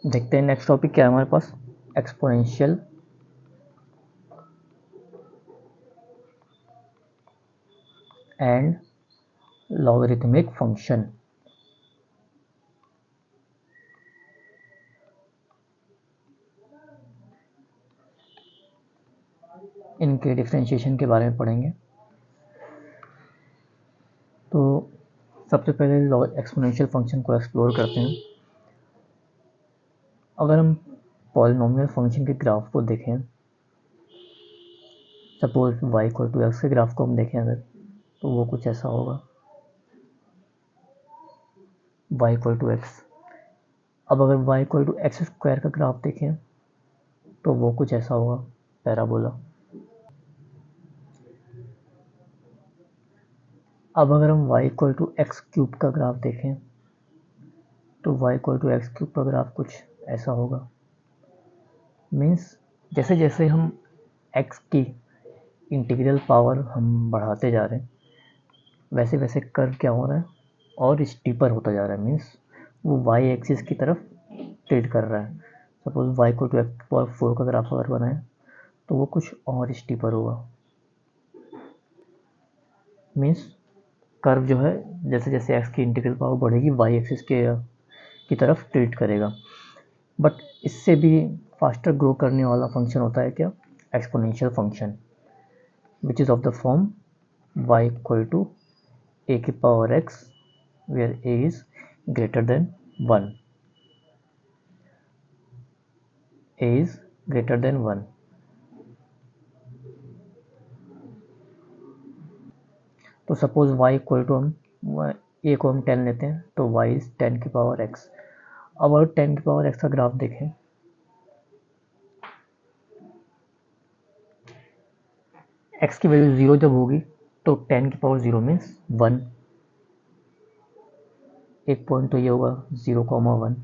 देखते हैं next topic क्या है हमारे पास, एक्सपोनेंशियल एंड लॉगरिथमिक फंक्शन। इनके डिफरेंशिएशन के बारे में पढ़ेंगे। तो सबसे पहले एक्सपोनेंशियल फंक्शन को एक्सप्लोर करते हैं। अगर हम पॉलिनोमियल फंक्शन के ग्राफ को देखें, suppose y equal to x के ग्राफ को हम देखें अगर, तो वो कुछ ऐसा होगा, y इक्वल टू एक्स। अब अगर y equal to x square का ग्राफ देखें तो वो कुछ ऐसा होगा, पैराबोला। अब अगर हम y equal to x cube का ग्राफ देखें तो y equal to x cube का ग्राफ कुछ ऐसा होगा। मीन्स जैसे जैसे हम x की इंटीग्रल पावर हम बढ़ाते जा रहे हैं, वैसे वैसे कर्व क्या हो रहा है, और स्टीपर होता जा रहा है। मीन्स वो y एक्सिस की तरफ टिल्ट कर रहा है। Suppose y equal to x power 4 का ग्राफ अगर बनाए तो वो कुछ और स्टीपर होगा। मीन्स कर्व जो है जैसे जैसे x की इंटीग्रल पावर बढ़ेगी y एक्सिस की तरफ टिल्ट करेगा। बट इससे भी फास्टर ग्रो करने वाला फंक्शन होता है क्या, exponential function, which is of the form y equal to a की power x where a is greater than 1, a is greater than 1। तो सपोज y इक्वल टू हम a को हम 10 लेते हैं तो y इज 10 की पावर x। अब अगर 10 की पावर x का ग्राफ देखें, x की वैल्यू 0 जब होगी तो 10 की पावर 0 मीन्स 1। एक पॉइंट तो ये होगा 0,1।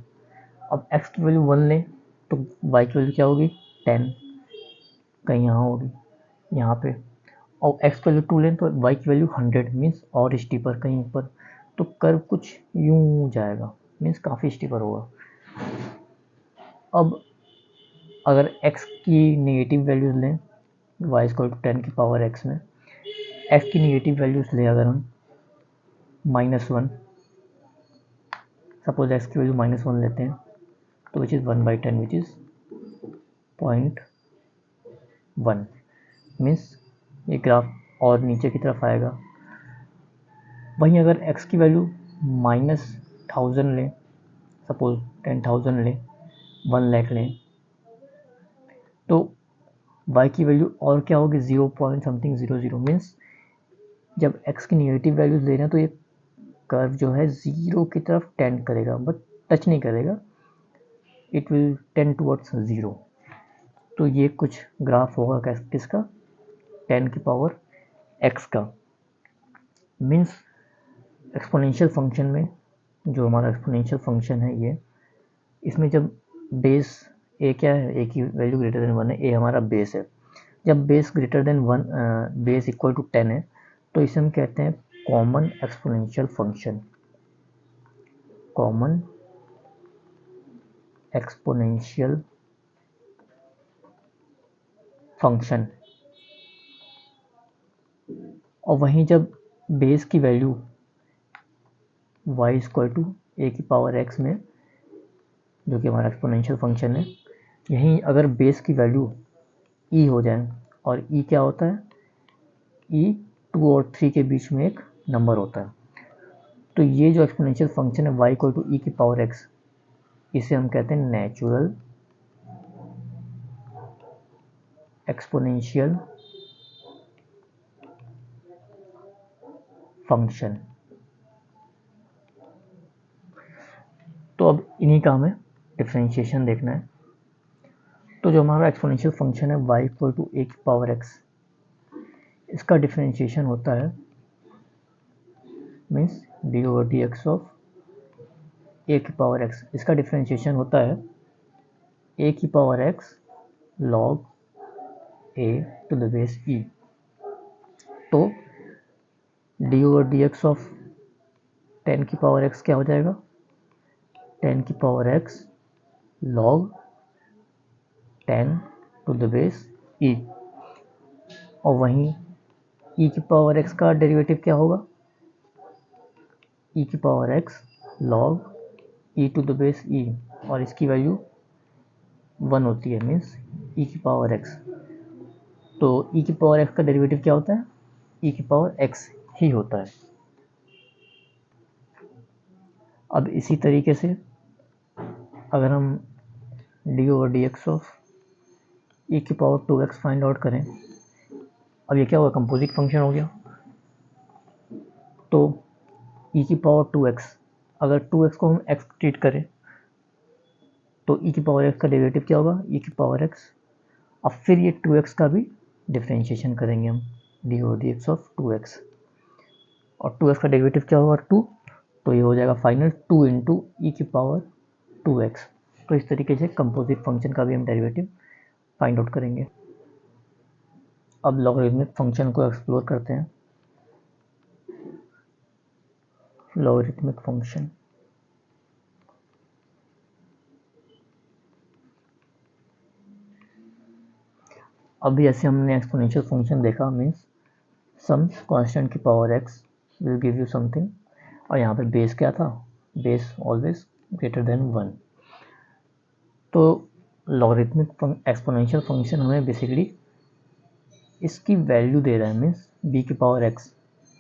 अब x की वैल्यू 1 लें तो y की वैल्यू क्या होगी, 10, कहीं यहाँ होगी, यहाँ पे। और x की वैल्यू 2 लें तो y की वैल्यू 100 मीन्स और स्टीपर कहीं ऊपर। तो कर्व कुछ यूं जाएगा, मीन्स काफ़ी स्टीपर होगा। अब अगर x की नेगेटिव वैल्यूज लें, y इक्वल टू 10 की पावर x में x की नेगेटिव वैल्यूज लें अगर हम -1, सपोज x की वैल्यू -1 लेते हैं तो which is 1/10 which is 0.1। Means ये ग्राफ और नीचे की तरफ आएगा। वहीं अगर x की वैल्यू -1000 लें, सपोज 10,000 लें, 1 लाख लें, तो y की वैल्यू और क्या होगी, 0.00। मीन्स जब x की नेगेटिव वैल्यूज ले रहे हैं तो ये कर्व जो है 0 की तरफ टेंड करेगा, बट टच नहीं करेगा, इट विल टेंड टुवर्ड्स 0। तो ये कुछ ग्राफ होगा किसका, 10 की पावर x का। मीन्स एक्सपोनेंशियल फंक्शन में, जो हमारा एक्सपोनेंशियल फंक्शन है ये, इसमें जब बेस a क्या है, a की वैल्यू ग्रेटर देन 1 है, a हमारा बेस है। जब base greater than 1, base equal to 10 है, तो इसे हम कहते हैं common exponential function, common exponential function. और वहीं जब बेस की value y equal to a की पावर x में, जो कि हमारा एक्सपोनेंशियल फंक्शन है, यहीं अगर बेस की वैल्यू e हो जाए, और e क्या होता है, e 2 और 3 के बीच में एक नंबर होता है। तो ये जो एक्सपोनेंशियल फंक्शन है y इक्वल टू e की पावर x, इसे हम कहते हैं नेचुरल एक्सपोनेंशियल फंक्शन। तो अब इन्हीं का हमें डिफरेंशिएशन देखना है। तो जो हमारा एक्सपोनेंशियल फंक्शन है y इक्वल टू a की पावर x, इसका डिफरेंशिएशन होता है means d over d x of a की पावर x। इसका डिफरेंशिएशन होता है a की power x log a to the base e। तो d over d x of 10 की पावर x क्या हो जाएगा, 10 की power x log 10 to the base e, और वहीं e की पावर x का डेरिवेटिव क्या होगा, e की power x log e to the base e, और इसकी वैल्यू 1 होती है, मीन्स e की पावर x। तो e की पावर x का डेरिवेटिव क्या होता है, e की पावर x ही होता है। अब इसी तरीके से अगर हम d over d x of e की पावर 2x फाइंड आउट करें, अब ये क्या होगा, कंपोजिट फंक्शन हो गया। तो ई की पावर 2x, अगर 2x को हम x ट्रीट करें तो ई की पावर x का डेरिवेटिव क्या होगा, ई की पावर x। अब फिर ये 2x का भी डिफ्रेंशिएशन करेंगे हम, d over d x of 2x, और 2x का डेरिवेटिव क्या होगा 2, तो ये हो जाएगा फाइनल 2 इंटू ई की पावर 2x। तो इस तरीके से कंपोजिट फंक्शन का भी हम डेरिवेटिव फाइंड आउट करेंगे। अब लॉगरिथमिक फंक्शन को एक्सप्लोर करते हैं। लॉगरिथमिक फंक्शन, अभी ऐसे हमने एक्सपोनेंशियल फंक्शन देखा, मीन्स सम कांस्टेंट की power x will give you something, और यहाँ पे बेस क्या था, बेस ऑलवेज ग्रेटर देन 1। तो लॉगरिथमिक एक्सपोनेंशियल फंक्शन हमें बेसिकली इसकी वैल्यू दे रहा है, मीन्स b की पावर x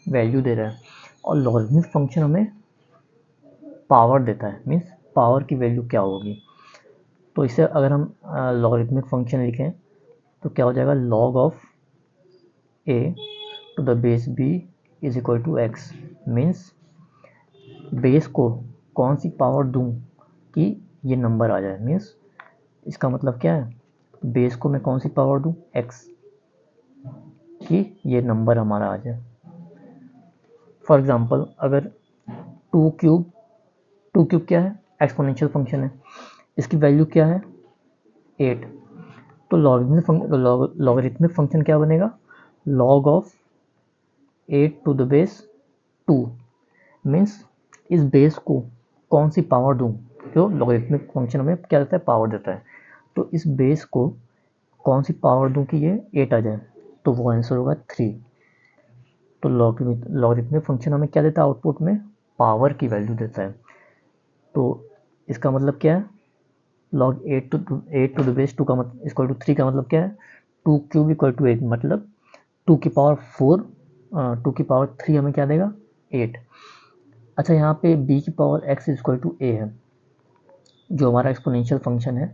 वैल्यू दे रहा है, और लॉगरिथमिक फंक्शन हमें पावर देता है, मीन्स पावर की वैल्यू क्या होगी। तो इसे अगर हम लॉगरिथमिक फंक्शन लिखें तो क्या हो जाएगा, log of a to the base b is equal to x, means base को कौन सी पावर दूं कि ये नंबर आ जाए, मीन्स इसका मतलब क्या है, बेस को मैं कौन सी पावर दूं, x, कि ये नंबर हमारा आ जाए। फॉर एग्जांपल अगर 2 क्यूब क्या है, एक्सपोनेंशियल फंक्शन है, इसकी वैल्यू क्या है 8। तो लॉगरिथमिक फंक्शन क्या बनेगा, log of 8 to the base 2, means इस बेस को कौन सी पावर दूं, जो लॉगरिथमिक फंक्शन हमें क्या देता है, पावर देता है। तो इस बेस को कौन सी पावर दूं कि ये 8 आ जाए, तो वो आंसर होगा 3। तो लॉगरिथमिक फंक्शन हमें क्या देता है, आउटपुट में पावर की वैल्यू देता है। तो इसका मतलब क्या है, log 8 टू द बेस 2 का मतलब इक्वल टू 3 का मतलब क्या है, 2 क्यूब इक्वल टू 8, मतलब 2 की पावर 4, 2 की पावर 3 हमें क्या देगा 8। अच्छा, यहाँ पे b की power x equal to a है, जो हमारा एक्सपोनेंशियल फंक्शन है,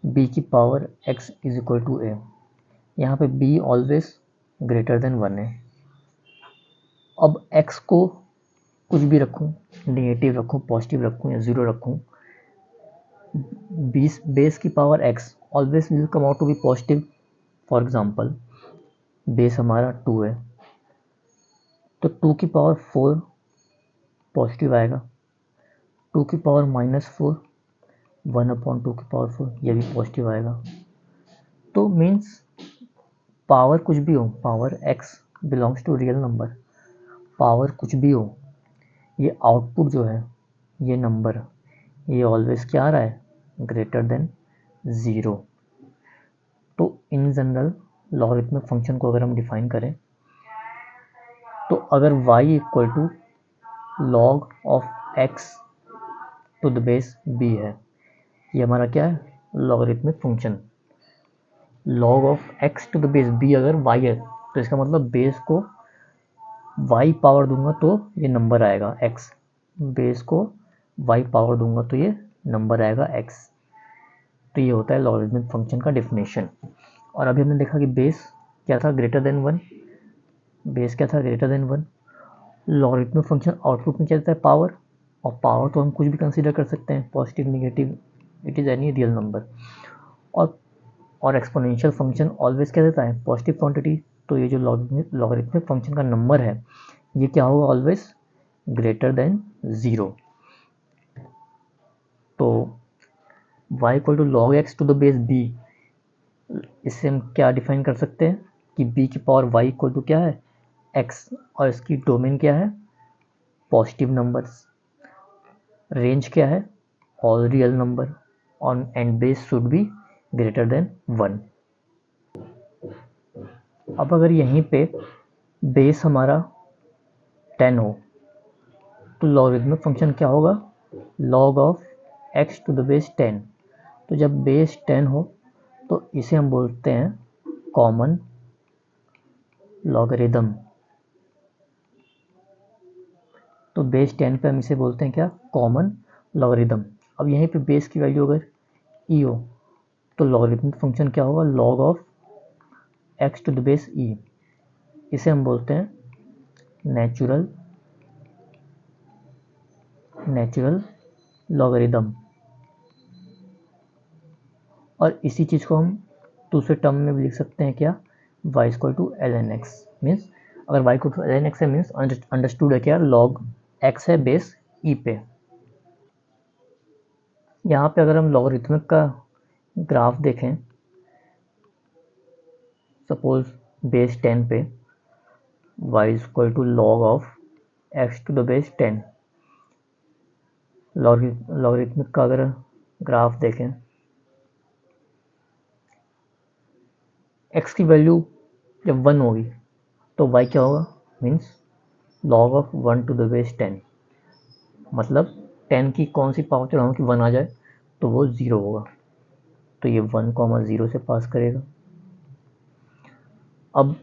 b की power x is equal to a। यहाँ पे b ऑलवेज ग्रेटर देन 1 है। अब x को कुछ भी रखूँ, नेगेटिव रखूँ, पॉजिटिव रखूँ या ज़ीरो रखूँ, बेस की power x always will come out to be positive. For example base हमारा 2 है, तो 2 की पावर 4 पॉजिटिव आएगा, 2 की पावर -4 1/2 की पावर 4 ये भी पॉजिटिव आएगा। तो मीन्स पावर कुछ भी हो, power x belongs to real number, power कुछ भी हो, ये आउटपुट जो है, ये नंबर, ये ऑलवेज क्या आ रहा है, ग्रेटर देन 0। तो इन जनरल लॉगरिथमिक फंक्शन को अगर हम डिफाइन करें, तो अगर y equal to log of x to the base b है, ये हमारा क्या है, logarithmic function. log of x to the base b अगर y है, तो इसका मतलब बेस को y पावर दूंगा तो ये नंबर आएगा x, बेस को y पावर दूंगा तो ये नंबर आएगा x। तो ये होता है लॉगरिथमिक फंक्शन का डेफिनेशन। और अभी हमने देखा कि बेस क्या था, ग्रेटर देन 1, बेस क्या था, greater than 1। Logarithmic function output में क्या देता है, पावर, और पावर तो हम कुछ भी कंसीडर कर सकते हैं, positive, negative, it is any real number. और एक्सपोनेंशियल फंक्शन ऑलवेज क्या देता है, पॉजिटिव क्वांटिटी। तो ये जो लॉगरिथमिक फंक्शन का नंबर है, ये क्या होगा, ऑलवेज ग्रेटर देन 0। तो y equal to log x to the base b, इससे हम क्या डिफाइन कर सकते हैं कि b की पावर y इक्वल टू क्या है, x, और इसकी डोमेन क्या है, पॉजिटिव नंबर्स, रेंज क्या है, ऑल रियल नंबर, और and base should be greater than 1। अब अगर यहीं पे बेस हमारा 10 हो तो लॉगरिथमिक फंक्शन क्या होगा, log of x to the base 10। तो जब बेस 10 हो तो इसे हम बोलते हैं कॉमन लॉगरिदम। तो बेस 10 पे हम इसे बोलते हैं क्या, कॉमन लॉगरिदम। अब यहीं पे बेस की वैल्यू अगर e हो तो लॉगरिथमिक फंक्शन क्या होगा, log of x to the base e। इसे हम बोलते हैं नेचुरल लॉगरिदम। और इसी चीज़ को हम दूसरे टर्म में भी लिख सकते हैं क्या, y equal to ln x। Means अगर y equal to ln x है मीन्स अंडरस्टूड है क्या, log x है बेस e पे। यहाँ पे अगर हम लॉगरिथमिक का ग्राफ देखें, सपोज बेस 10 पे y equal to log of x to the base 10। Logarithmic का अगर ग्राफ देखें, x की वैल्यू जब 1 होगी तो y क्या होगा, means log of 1 to the base 10। मतलब 10 की कौन सी पावर चढ़ाऊँ कि 1 आ जाए, तो वो 0 होगा। तो ये 1, 0 से पास करेगा। अब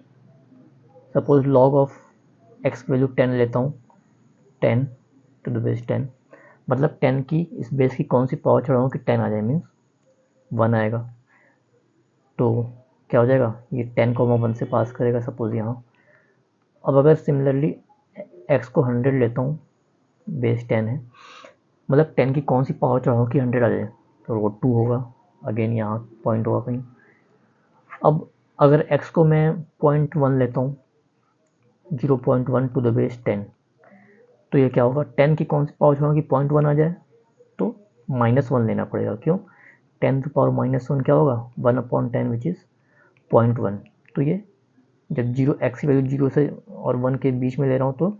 सपोज log ऑफ x की वैल्यू 10 लेता हूँ, 10 टू द बेस 10। मतलब 10 की इस बेस की कौन सी पावर चढ़ाऊँ कि 10 आ जाए, मीन्स 1 आएगा। तो क्या हो जाएगा, ये 10, 1 से पास करेगा सपोज यहाँ। अब अगर सिमिलरली x को 100 लेता हूँ, बेस 10 है, मतलब 10 की कौन सी पावर चढ़ाऊँ कि 100 आ जाए, तो वो 2 होगा। अगेन यहाँ पॉइंट होगा कहीं। अब अगर x को मैं 0.1 लेता हूँ, 0.1 टू द बेस 10, तो ये क्या होगा, 10 की कौन सी पावर चढ़ाऊँ कि 0.1 आ जाए, तो -1 लेना पड़ेगा। क्यों, 10 टू पावर -1 क्या होगा, 1/10 विच इज़ 0.1। तो ये जब x की वैल्यू 0 से और 1 के बीच में ले रहा हूँ तो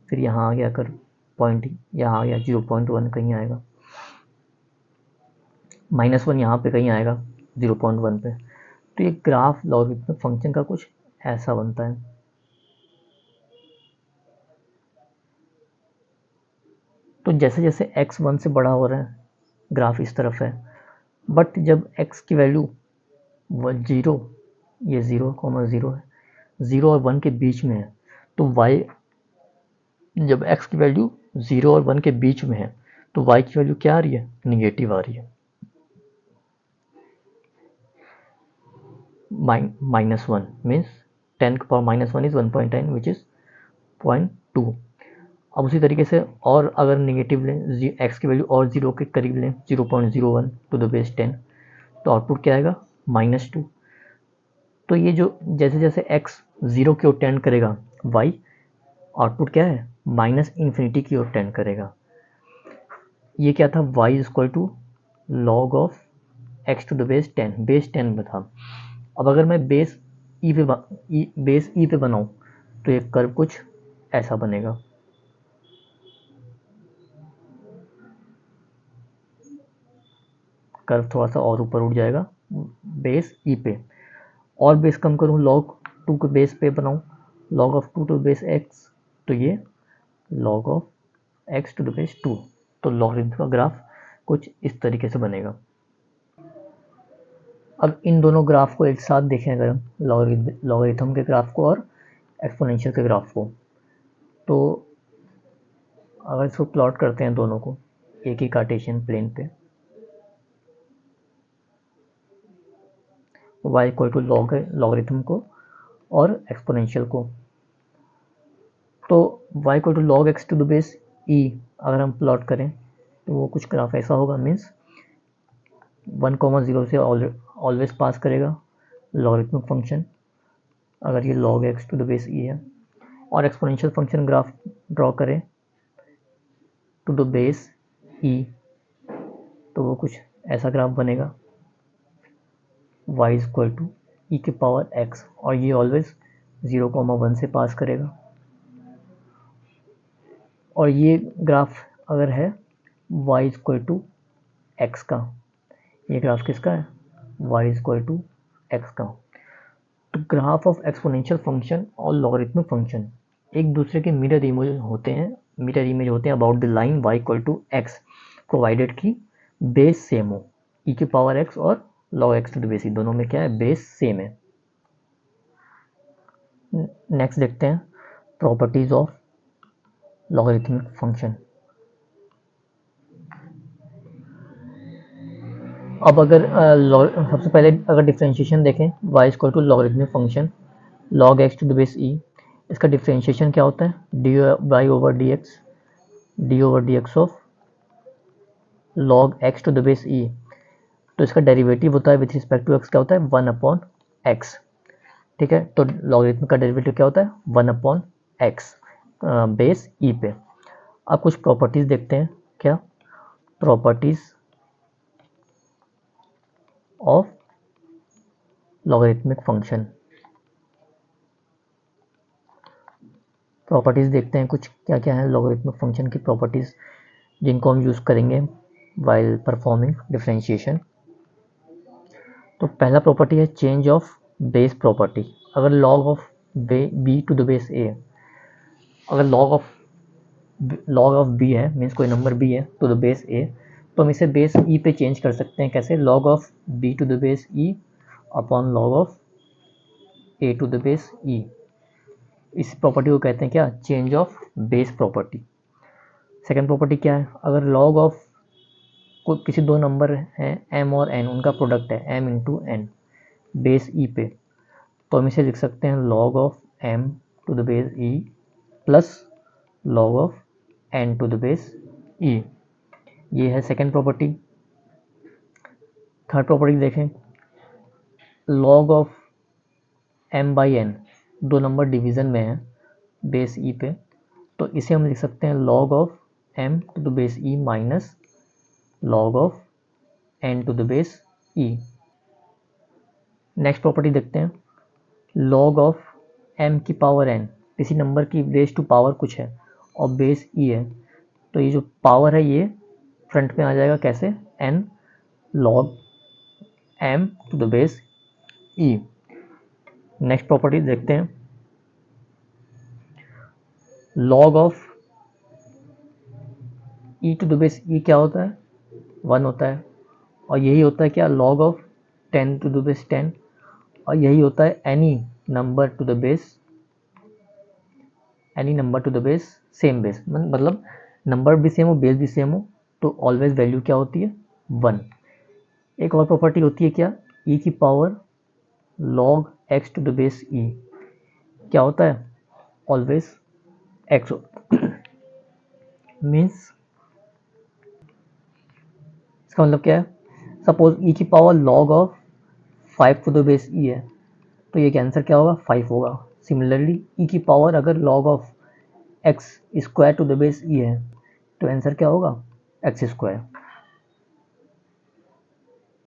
फिर यहाँ आ गया कर पॉइंट, यहाँ आ गया 0.1 कहीं आएगा, -1 यहाँ पे कहीं आएगा 0.1 पे। तो ये ग्राफ लॉगरिथमिक फंक्शन का कुछ ऐसा बनता है। तो जैसे जैसे x 1 से बड़ा हो रहा है ग्राफ इस तरफ है, बट जब x की वैल्यू 0, ये 0, 0 है, 0 और 1 के बीच में है, तो y जब x की वैल्यू 0 और 1 के बीच में है तो y की वैल्यू क्या आ रही है, निगेटिव आ रही है, -1 मीन्स 10 की पावर -1 इज 1.10 विच इज़ 0.2। अब उसी तरीके से और अगर निगेटिव लें, x की वैल्यू और 0 के करीब लें, 0.01 टू द बेस 10, तो आउटपुट क्या आएगा, -2। तो ये जो जैसे जैसे x 0 की ओर टेंड करेगा, y आउटपुट क्या है, -इन्फिनिटी की ओर टेंड करेगा। ये क्या था, y equal to log of x to the base 10, base 10 में था। अब अगर मैं बेस e पे बनाऊं तो ये कर्व कुछ ऐसा बनेगा। कर्व थोड़ा सा और ऊपर उठ जाएगा बेस e पे, और बेस कम करूं, log 2 के बेस पे बनाऊं, log of 2 to base x, तो ये log of x to the base 2। तो लॉगरिथम का ग्राफ कुछ इस तरीके से बनेगा। अब इन दोनों ग्राफ को एक साथ देखें अगर हम, लॉगरिथम के ग्राफ को और एक्सपोनेंशियल के ग्राफ को, तो अगर इसको प्लॉट करते हैं दोनों को एक ही कार्टेशियन प्लेन पे, y इक्वल टू लॉगरिथम को और एक्सपोनेंशियल को, तो y equal to log x to the base e अगर हम प्लॉट करें तो वो कुछ ग्राफ ऐसा होगा, मीन्स 1, 0 से ऑलवेज पास करेगा लॉगरिथमिक फंक्शन अगर ये log x to the base e है, और एक्सपोनेंशियल फंक्शन ग्राफ ड्रॉ करें टू द बेस e, तो वो कुछ ऐसा ग्राफ बनेगा, y इक्वल टू ई के पावर x, और ये ऑलवेज 0, 1 से पास करेगा। और ये ग्राफ अगर है y इक्वल टू x का, ये ग्राफ किसका है, y इक्वल टू एक्स का। तो ग्राफ ऑफ एक्सपोनेंशियल फंक्शन और लॉगरिथमिक फंक्शन एक दूसरे के मिरर इमेज होते हैं about the line y equal to x, provided की बेस सेम हो, e की पावर x और log x to the base e दोनों में क्या है, बेस सेम है। नेक्स्ट देखते हैं प्रॉपर्टीज ऑफ लॉगरिथमिक फंक्शन। अब अगर सबसे पहले अगर डिफरेंशिएशन देखें y equal to logarithmic function log x to the base e, इसका डिफरेंशिएशन क्या होता है, d over d x of log x to the base e। तो इसका डेरिवेटिव होता है विथ रिस्पेक्ट टू x क्या होता है, 1 अपॉन x। ठीक है, तो लॉगरिथम का डेरिवेटिव क्या होता है, 1 अपॉन x बेस e पे। अब कुछ प्रॉपर्टीज देखते हैं, क्या properties of logarithmic function. Properties देखते हैं कुछ क्या क्या है लॉगरिथमिक फंक्शन की प्रॉपर्टीज जिनको हम यूज़ करेंगे वाइल परफॉर्मिंग डिफरेंशिएशन। तो पहला प्रॉपर्टी है चेंज ऑफ बेस प्रॉपर्टी। अगर log of b to the base a, अगर log ऑफ b है, मीन्स कोई नंबर b है टू द बेस a, तो हम इसे बेस e पे चेंज कर सकते हैं। कैसे, log of b to the base e upon log of a to the base e। इस प्रॉपर्टी को कहते हैं क्या, change of base property. Second property क्या है, अगर log ऑफ किसी दो नंबर हैं m और n, उनका प्रोडक्ट है m into n base e पे, तो हम इसे लिख सकते हैं log of m to the base e plus log of n to the base e। ये है सेकेंड प्रॉपर्टी। थर्ड प्रॉपर्टी देखें, log of m by n, दो नंबर डिवीज़न में है बेस e पे, तो इसे हम लिख सकते हैं log of m to the base e minus log of n to the base e। Next property देखते हैं, log ऑफ m की पावर n, किसी नंबर की रेज टू पावर कुछ है और बेस e है, तो ये जो पावर है ये फ्रंट में आ जाएगा कैसे, n log m to the base e। Next property देखते हैं, log of e to the base e क्या होता है, 1 होता है, और यही होता है क्या, log of 10 to the base 10, और यही होता है any number to the base same base, मतलब नंबर भी सेम हो बेस भी सेम हो तो ऑलवेज वैल्यू क्या होती है, 1। एक और प्रॉपर्टी होती है क्या, e की power log x to the base e क्या होता है, ऑलवेज x मीन्स इसका मतलब क्या है, सपोज e की power log of 5 to the base e है, तो ये आंसर क्या होगा, 5 होगा। सिमिलरली e की पावर अगर log of x square to the base e है, तो आंसर क्या होगा, x स्क्वायर।